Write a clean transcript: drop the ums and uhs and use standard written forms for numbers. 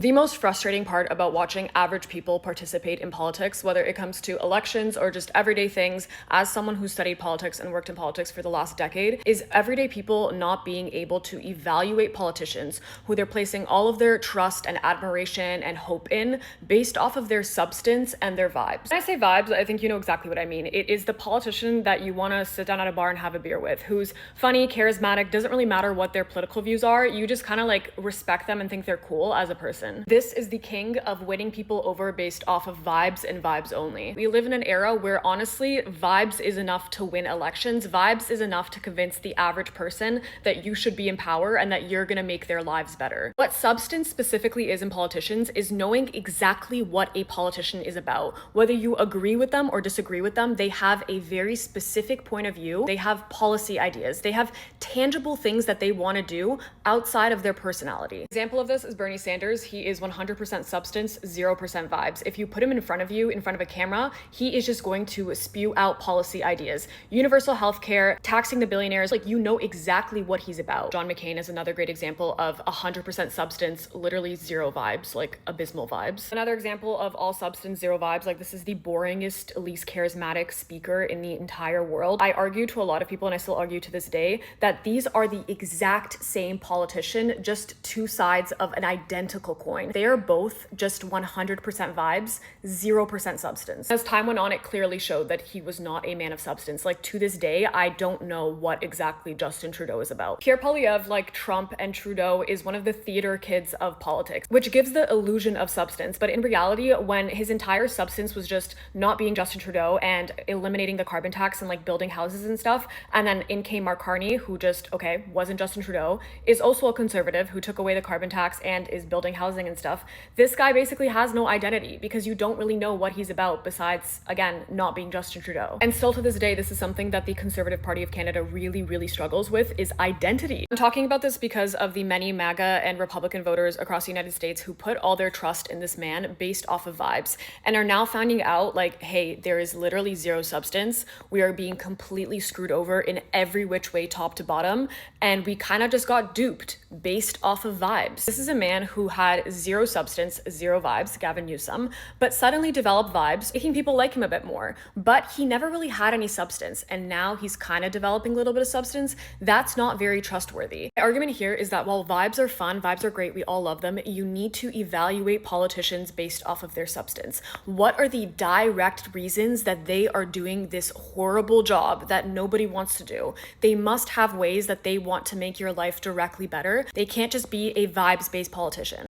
The most frustrating part about watching average people participate in politics, whether it comes to elections or just everyday things, as someone who studied politics and worked in politics for the last decade, is everyday people not being able to evaluate politicians who they're placing all of their trust and admiration and hope in based off of their substance and their vibes. When I say vibes, I think you know exactly what I mean. It is the politician that you want to sit down at a bar and have a beer with, who's funny, charismatic, doesn't really matter what their political views are. You just kind of like respect them and think they're cool as a person. This is the king of winning people over based off of vibes and vibes only. We live in an era where honestly, vibes is enough to win elections. Vibes is enough to convince the average person that you should be in power and that you're gonna make their lives better. What substance specifically is in politicians is knowing exactly what a politician is about. Whether you agree with them or disagree with them, they have a very specific point of view. They have policy ideas. They have tangible things that they want to do outside of their personality. Example of this is Bernie Sanders. He is 100% substance, 0% vibes. If you put him in front of you, in front of a camera, he is just going to spew out policy ideas. Universal healthcare, taxing the billionaires, like you know exactly what he's about. John McCain is another great example of 100% substance, literally zero vibes, like abysmal vibes. Another example of all substance, zero vibes, like this is the boringest, least charismatic speaker in the entire world. I argue to a lot of people, and I still argue to this day, that these are the exact same politician, just two sides of an identical coin. They are both just 100% vibes, 0% substance. As time went on, it clearly showed that he was not a man of substance. Like to this day, I don't know what exactly Justin Trudeau is about. Pierre Poilievre, like Trump and Trudeau, is one of the theater kids of politics, which gives the illusion of substance. But in reality, when his entire substance was just not being Justin Trudeau and eliminating the carbon tax and like building houses and stuff, and then in came Mark Carney, who just, okay, wasn't Justin Trudeau, is also a conservative who took away the carbon tax and is building housing and stuff. This guy basically has no identity because you don't really know what he's about besides, again, not being Justin Trudeau. And still to this day, this is something that the Conservative Party of Canada really struggles with, is identity. I'm talking about this because of the many MAGA and Republican voters across the United States who put all their trust in this man based off of vibes and are now finding out like, hey, there is literally zero substance. We are being completely screwed over in every which way, top to bottom, and we kind of just got duped based off of vibes. This is a man who had zero substance, zero vibes, Gavin Newsom, but suddenly developed vibes, making people like him a bit more. But he never really had any substance, and now he's kind of developing a little bit of substance. That's not very trustworthy. My argument here is that while vibes are fun, vibes are great, we all love them, you need to evaluate politicians based off of their substance. What are the direct reasons that they are doing this horrible job that nobody wants to do? They must have ways that they want to make your life directly better. They can't just be a vibes-based politician.